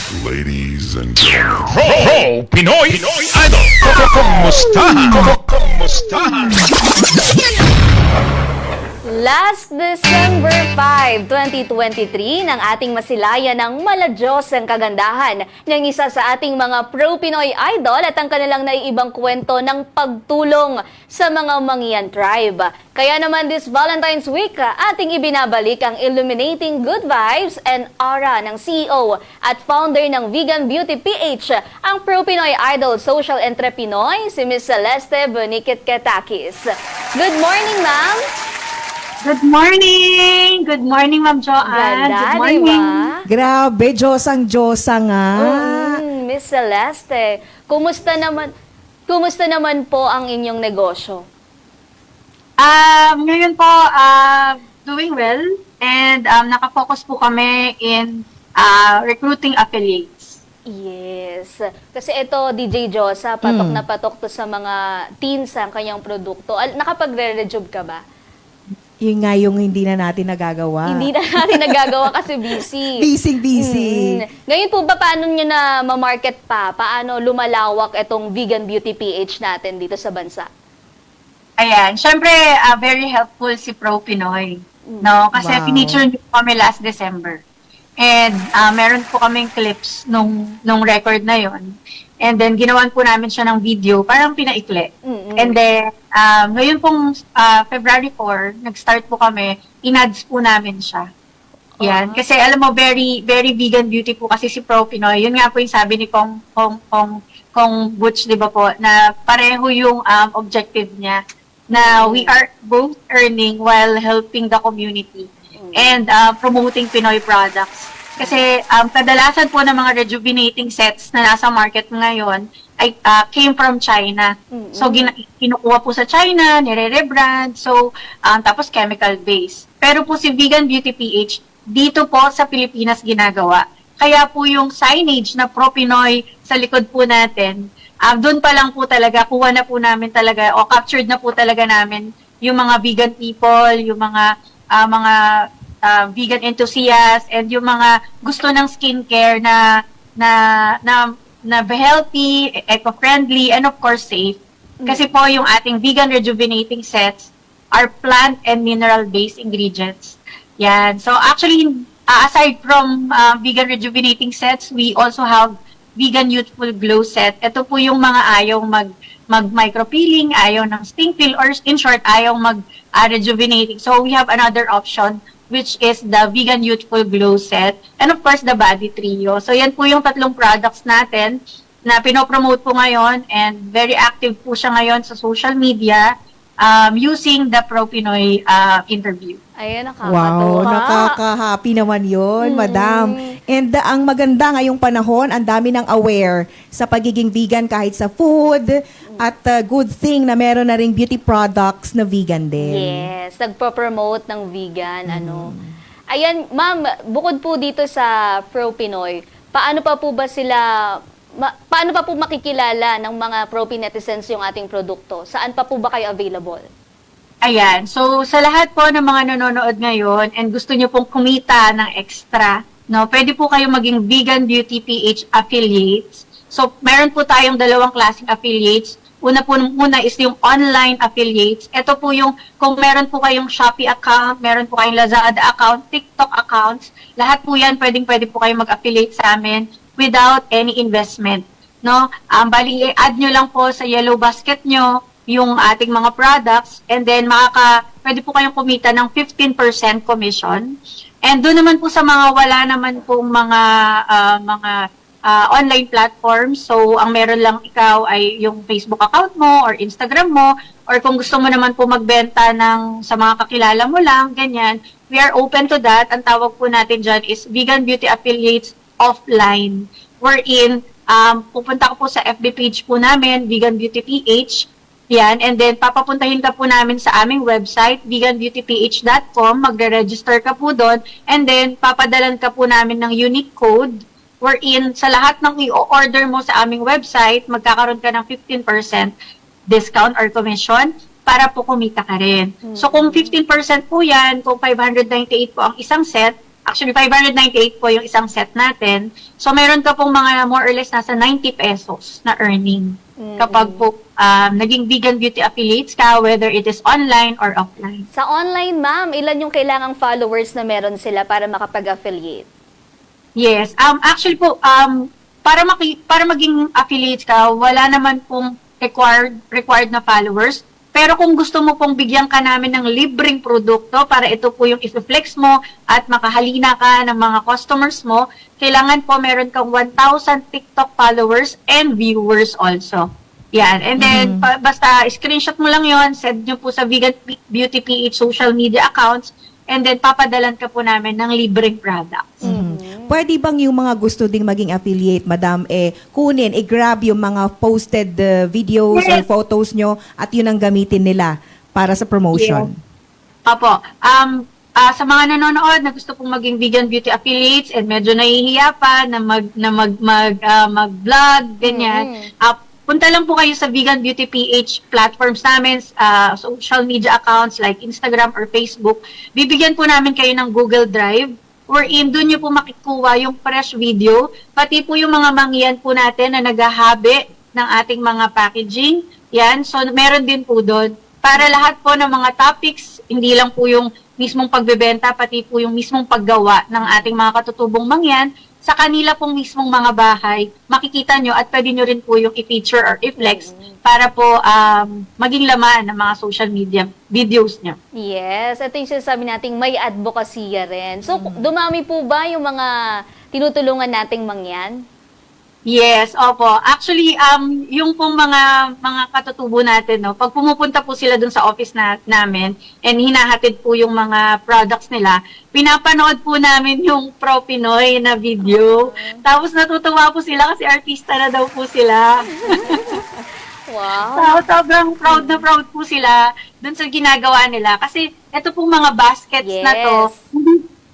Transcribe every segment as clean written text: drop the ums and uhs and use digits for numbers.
Ladies and gentlemen. Pinoy Idol. Kumustahan? Last December 5, 2023, nang ating masilayan ng maladyosang kagandahan ng isa sa ating mga pro-Pinoy idol at ang kanilang naiibang kwento ng pagtulong sa mga Mangyan tribe. Kaya naman this Valentine's Week, ating ibinabalik ang illuminating good vibes and aura ng CEO at founder ng Vegan Beauty PH, ang pro-Pinoy idol social entrepreneur, si Ms. Celeste Boniquet Ketakis. Good morning, ma'am! Good morning! Good morning, Ma'am Joanne. Ganda, Good morning. diba? Grabe, Diyos-ang-Diyosa nga. Miss Celeste, kumusta naman po ang inyong negosyo? Ngayon po, doing well. And nakafocus po kami in recruiting affiliates. Yes. Kasi ito, DJ Josa, patok na patok to sa mga teens ang kanyang produkto. Nakapagre-rejob ka ba? Yun nga yung hindi na natin nagagawa. Hindi na natin nagagawa kasi busy. Busy. Ngayon po ba, paano nyo na ma-market pa? Paano lumalawak itong Vegan Beauty PH natin dito sa bansa? Ayan. Syempre, very helpful si Pro Pinoy. No? Kasi Wow. feature niyo po kami last December. And meron po kaming clips nung record na yon. And then, ginawan po namin siya ng video, parang pinaikli. And then, ngayon pong February 4, nag-start po kami, in-ads po namin siya. Yan. Kasi alam mo, very, very vegan beauty po kasi si Pro Pinoy. Yun nga po yung sabi ni Kong Butch, di ba po, na pareho yung objective niya, na we are both earning while helping the community and promoting Pinoy products. Kasi kadalasan po ng mga rejuvenating sets na nasa market ngayon ay came from China. So kinukuha po sa China, nire-rebrand, so tapos chemical based. Pero po si Vegan Beauty PH dito po sa Pilipinas ginagawa. Kaya po yung signage na Pro Pinoy sa likod po natin, doon pa lang po talaga kuha na po namin talaga o captured na po talaga namin yung mga vegan people, yung mga vegan enthusiasts and yung mga gusto ng skincare na healthy, eco-friendly, and of course safe. Kasi po yung ating vegan rejuvenating sets are plant and mineral-based ingredients. Yan. So actually, aside from vegan rejuvenating sets, we also have vegan youthful glow set. Ito po yung mga ayaw mag-micropeeling, ayaw ng sting peel, or in short, ayaw mag-rejuvenating. So we have another option, which is the Vegan Youthful Glow Set, and of course, the Body Trio. So yan po yung tatlong products natin na pinopromote po ngayon, and very active po siya ngayon sa social media using the Pro Pinoy interview. Ayan, nakakatuwa. Wow, nakaka-happy naman yun, madam. And ang maganda ngayong panahon, ang dami ng aware sa pagiging vegan kahit sa food, at good thing na meron na ring beauty products na vegan din. Yes, nagpo-promote ng vegan, Ayan, ma'am, bukod po dito sa Pro Pinoy, paano pa po makikilala ng mga Pro netizens yung ating produkto? Saan pa po ba kayo available? Ayan. So, sa lahat po ng mga nanonood ngayon and gusto nyo pong kumita ng extra, no, pwede po kayo maging Vegan Beauty PH affiliates. So, meron po tayong dalawang klaseng affiliates. Una is yung online affiliates. Ito po yung, kung meron po kayong Shopee account, meron po kayong Lazada account, TikTok accounts, lahat po yan, pwede po kayo mag-affiliate sa amin without any investment. No? Bali, i-add nyo lang po sa yellow basket nyo yung ating mga products, and then pwede po kayong kumita ng 15% commission. And doon naman po sa mga wala naman po mga online platforms, so ang meron lang ikaw ay yung Facebook account mo or Instagram mo, or kung gusto mo naman po magbenta sa mga kakilala mo lang, ganyan, we are open to that. Ang tawag po natin dyan is Vegan Beauty Affiliates Offline, wherein pupunta ko po sa FB page po namin, Vegan Beauty PH. Yan, and then papapuntahin ka po namin sa aming website, veganbeautyph.com, magre-register ka po doon, and then papadalan ka po namin ng unique code, wherein sa lahat ng i-order mo sa aming website, magkakaroon ka ng 15% discount or commission para po kumita ka rin. So kung 15% po yan, kung 598 po ang isang set, Actually, 598 po yung isang set natin. So, meron ka pong mga more or less nasa 90 pesos na earning. Kapag po naging vegan beauty affiliates ka, whether it is online or offline. Sa online, ma'am, ilan yung kailangang followers na meron sila para makapag-affiliate? Yes. Actually po, para maging affiliates ka, wala naman pong required na followers. Pero kung gusto mo pong bigyan ka namin ng libreng produkto para ito po yung i-flex mo at makahalina ka ng mga customers mo, kailangan po meron kang 1,000 TikTok followers and viewers also. Yan. And then, basta screenshot mo lang yon, send nyo po sa Vegan Beauty PH social media accounts, and then papadalan ka po namin ng libreng products. Pwede bang yung mga gusto ding maging affiliate, madam, kunin, i-grab yung mga posted videos or photos nyo at yun ang gamitin nila para sa promotion? Opo. Sa mga nanonood na gusto pong maging vegan beauty affiliates and medyo nahihiya pa na mag-vlog, ganyan, punta lang po kayo sa Vegan Beauty PH platforms namin, social media accounts like Instagram or Facebook. Bibigyan po namin kayo ng Google Drive wherein doon nyo po makikuha yung fresh video, pati po yung mga mangyan po natin na naghahabi ng ating mga packaging. Yan, so meron din po doon. Para lahat po ng mga topics, hindi lang po yung mismong pagbebenta, pati po yung mismong paggawa ng ating mga katutubong mangyan, sa kanila pong mismong mga bahay, makikita nyo at pwede nyo rin po yung i-feature or i-flex para po maging laman ng mga social media videos nyo. Yes, ito yung sinasabi nating may advocacy rin. So, dumami po ba yung mga tinutulungan nating mangyan? Yes, opo. Actually, yung pong mga katutubo natin, no, pag pumupunta po sila dun sa office namin and hinahatid po yung mga products nila, pinapanood po namin yung Pro Pinoy na video. Tapos natutuwa po sila kasi artista na daw po sila. Wow. So, sobrang proud na proud po sila dun sa ginagawa nila. Kasi ito pong mga baskets na to,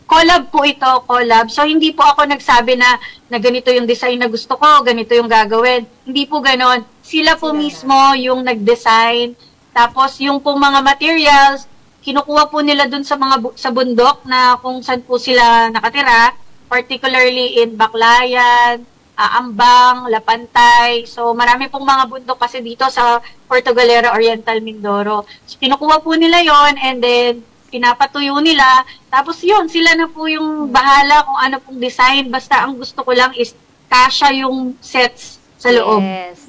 collab po ito, collab. So, hindi po ako nagsabi na ganito yung design na gusto ko, ganito yung gagawin. Hindi po ganon. Sila po mismo yung nag-design. Tapos, yung po mga materials, kinukuha po nila dun sa sa bundok na kung saan po sila nakatira, particularly in Baclayan, Ambang, Lapantay. So, marami pong mga bundok kasi dito sa Puerto Galera, Oriental, Mindoro. So, kinukuha po nila yon and then pinapatuyo nila. Tapos yun, sila na po yung bahala kung ano pong design. Basta ang gusto ko lang is kasya yung sets sa loob. Yes.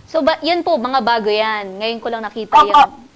So, yan po, mga bago yan. Ngayon ko lang nakita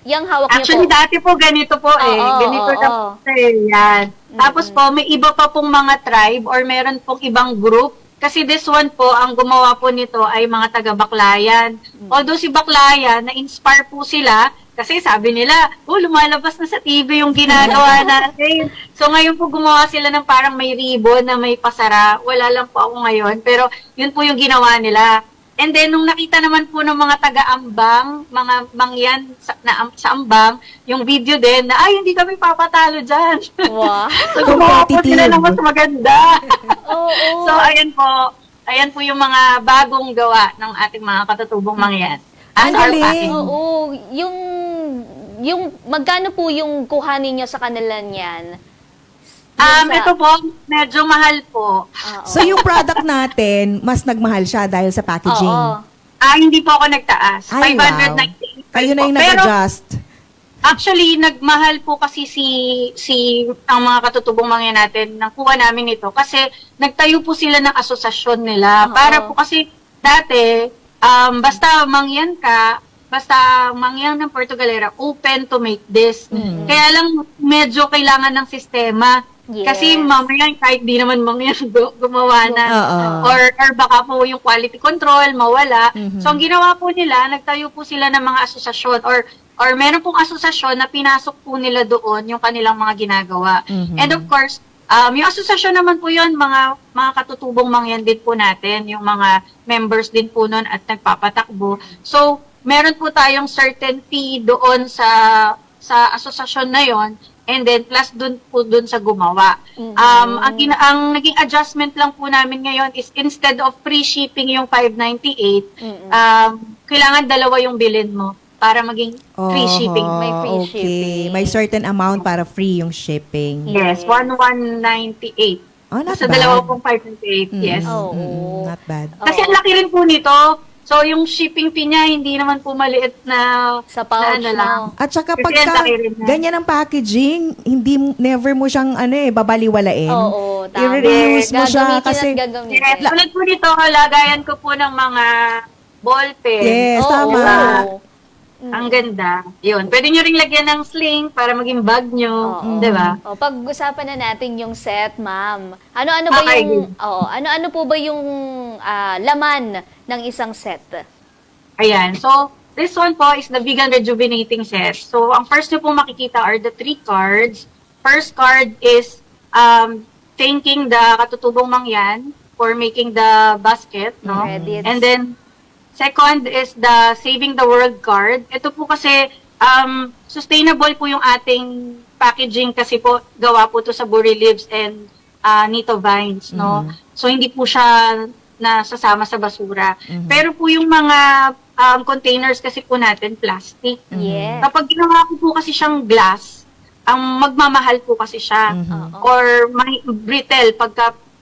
yung hawak niyo po. Actually, dati po ganito po ganito na po yan. Tapos po, may iba pa pong mga tribe or meron pong ibang group. Kasi this one po, ang gumawa po nito ay mga taga-Baclayan. Although si Baclayan, na-inspire po sila kasi sabi nila, lumalabas na sa TV yung ginagawa natin. So ngayon po gumawa sila ng parang may ribbon na may pasara. Wala lang po ako ngayon. Pero yun po yung ginawa nila. And then nung nakita naman po ng mga taga-Ambang, mga mangyan sa Ambang, yung video din na, hindi kami papatalo dyan. Wow. So gumawa po sila ng mas maganda. So ayan po yung mga bagong gawa ng ating mga katutubong mangyan. As our package. Oo, yung magkano po yung kuhanin niyo sa kanila niyan? Ito po, medyo mahal po. So yung product natin, mas nagmahal siya dahil sa packaging. Hindi po ako nagtaas. Ay, 598. Kayo na yung Pero, nag-adjust. actually, nagmahal po kasi ang mga katutubong mangyan natin, nakuha namin ito. Kasi nagtayo po sila ng asosasyon nila. Para po kasi dati, basta mangyan ka, basta mangyan ng Puerto Galera, open to make this. Kaya lang medyo kailangan ng sistema. Yes. Kasi mamaya kahit di naman mangyan gumawa na. Or baka po yung quality control mawala. So ang ginawa po nila, nagtayo po sila ng mga asosasyon or meron pong asosasyon na pinasok po nila doon yung kanilang mga ginagawa. And of course, yung asosasyon naman po yun, mga katutubong mangyan din po natin, yung mga members din po nun at nagpapatakbo. So, meron po tayong certain fee doon sa asosasyon na yon and then plus dun sa gumawa. Ang naging adjustment lang po namin ngayon is instead of free shipping yung 598, kailangan dalawa yung bilhin mo. para maging free shipping. May free okay. shipping. May certain amount para free yung shipping. Yes, Yes. 1198. Oh, not Sa bad. 2,598, yes. Oo. Not bad. Kasi ang laki rin po nito. So, yung shipping fee niya, hindi naman po maliit na Sa pouch, na ano lang. no? At saka Kasi pagka ang laki rin na. ganyan ang packaging, never mo siyang babaliwalain. Oo, tama. I-reuse mo siya Gagamitin kasi at gagamitin. Yes, tulad po nito, kalagayan ko po ng mga ballpen. Yes, Oo. tama. Ang ganda. Yun. Pwede nyo ring lagyan ng sling para maging bag nyo. Oo. Di ba? O, pag-usapan na natin yung set, ma'am. Ano-ano ba Okay, yung ano-ano po ba yung laman ng isang set? Ayan. So, this one po is the Vegan Rejuvenating Set. So, ang first nyo po makikita are the 3 cards. First card is thanking the Katutubong Mangyan for making the basket, no? Credits. And then, second is the Saving the World card. Ito po kasi, sustainable po yung ating packaging kasi po, gawa po to sa Buri Leaves and Nito Vines, no? So, hindi po siya nasasama sa basura. Pero po yung mga containers kasi po natin, plastic. Yes. Kapag ginawa ko po kasi siyang glass, ang magmamahal po kasi siya. Or brittle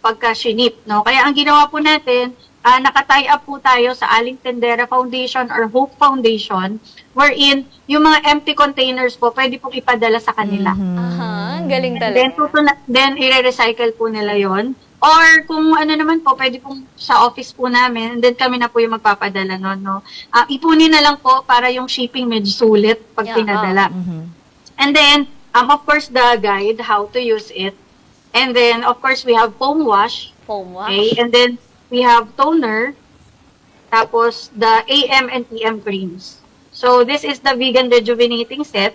pagka shinip, no? Kaya ang ginawa po natin, naka-tie up po tayo sa Aling Tendera Foundation or Hope Foundation, wherein yung mga empty containers po, pwede pong ipadala sa kanila. Aha, ang galing Then, talaga. then i-recycle po nila yon. Or kung ano naman po, pwede pong sa office po namin, and then kami na po yung magpapadala nun, no? Ipunin na lang po para yung shipping medyo sulit pag Yeah, pinadala. And then, of course, the guide, how to use it. And then, of course, we have foam wash. Foam wash. Okay? And then, we have toner. Tapos, the AM and PM creams. So, this is the Vegan Rejuvenating Set.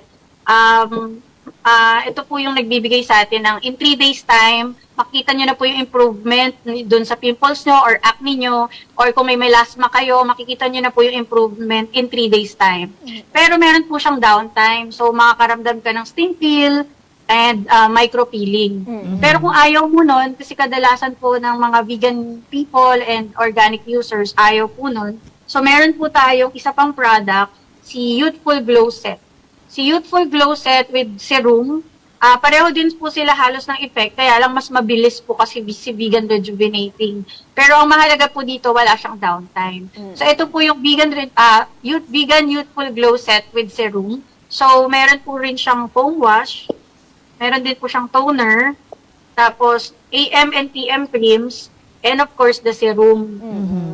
Ito po yung nagbibigay sa atin ng in 3 days time, makita nyo na po yung improvement dun sa pimples nyo or acne nyo, or kung may melasma kayo, makikita nyo na po yung improvement in 3 days time. Pero meron po siyang downtime. So, makakaramdam ka ng sting peel and micro-peeling. Pero kung ayaw mo nun, kasi kadalasan po ng mga vegan people and organic users, ayaw po nun. So, meron po tayong isa pang product, si Youthful Glow Set. Si Youthful Glow Set with serum, pareho din po sila halos ng effect, kaya lang mas mabilis po kasi si Vegan Rejuvenating. Pero ang mahalaga po dito, wala siyang downtime. So, ito po yung Vegan Youthful Glow Set with serum. So, meron po rin siyang foam wash, meron din po siyang toner, tapos AM and PM creams, and of course, the serum.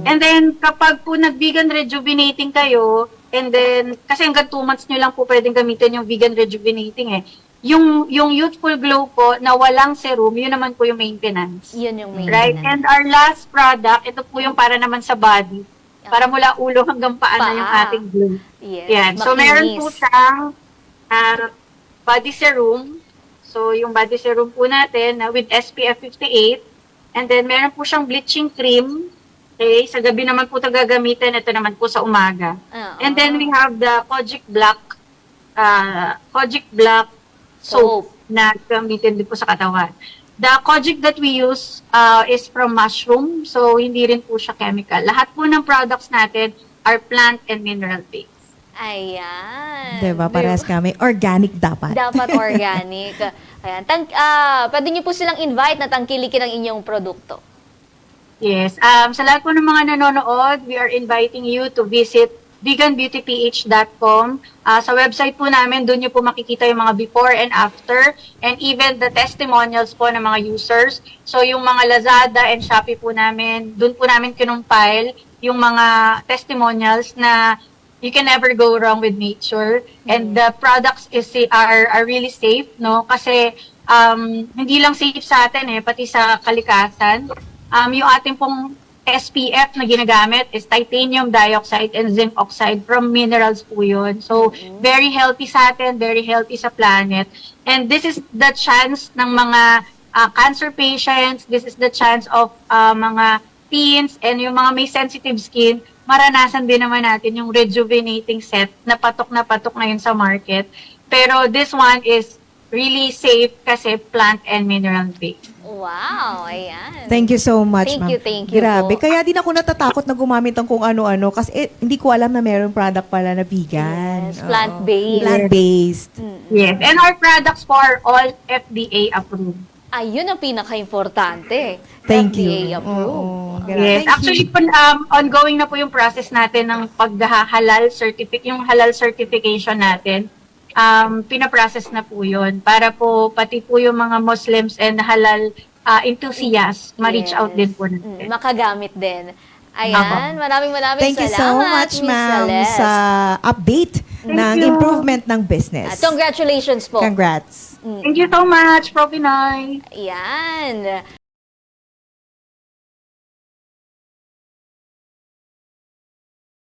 And then, kapag po nag-vegan rejuvenating kayo, and then, kasi hanggang 2 months nyo lang po pwedeng gamitin yung vegan rejuvenating eh. Yung Youthful Glow po na walang serum, yun naman po yung maintenance. Yun yung main. Right? And our last product, ito po yung para naman sa body. Para mula ulo hanggang paa na yung Paa. ating glow. Yes. Yan. So, meron po makinis. siyang body serum. So, yung body serum po natin with SPF 58. And then, meron po siyang bleaching cream. Okay, sa gabi naman po ito gagamitin. Ito naman po sa umaga. And then, we have the Kojic Black soap na gamitin din po sa katawan. The Kojic that we use is from mushroom. So, hindi rin po siya chemical. Lahat po ng products natin are plant and mineral based. Ayan. Diba? Parehas kami. Organic dapat. Dapat organic. Ayan. Pwede niyo po silang invite na tangkilikin ang inyong produkto. Yes. Sa lahat po ng mga nanonood, we are inviting you to visit veganbeautyph.com. Sa website po namin, doon nyo po makikita yung mga before and after, and even the testimonials po ng mga users. So, yung mga Lazada and Shopee po namin, doon po namin kinumpile yung mga testimonials na you can never go wrong with nature. And the products are really safe, no? Kasi hindi lang safe sa atin pati sa kalikasan. Yung ating pong SPF na ginagamit is titanium dioxide and zinc oxide from minerals po yun. So, very healthy sa atin, very healthy sa planet. And this is the chance ng mga cancer patients, this is the chance of mga teens and yung mga may sensitive skin, maranasan din naman natin yung rejuvenating set na patok ngayon sa market. Pero this one is really safe kasi plant and mineral based. Wow, ayan. Thank you so much, Thank ma'am. you, thank you Grabe. po. Kaya din ako natatakot na gumamit ng kung ano-ano kasi hindi ko alam na meron product pala na vegan. Yes, Oo. plant-based. Plant-based. Yes. And our products po are all FDA approved. Ayun ang pinaka-importante. Thank FDA you. approved. Oo. Grabe. Yes. Thank you. Actually, ongoing na po yung process natin ng yung halal certification natin. Pinaprocess na po yun para po pati po yung mga Muslims and halal enthusiasts ma-reach out din po natin. Makagamit din. Ayan, maraming Thank you so salamat, much, Miss ma'am, Celeste. sa update ng you. improvement ng At business. congratulations po. Congrats. Thank you so much, Pro Pinoy. Ayan.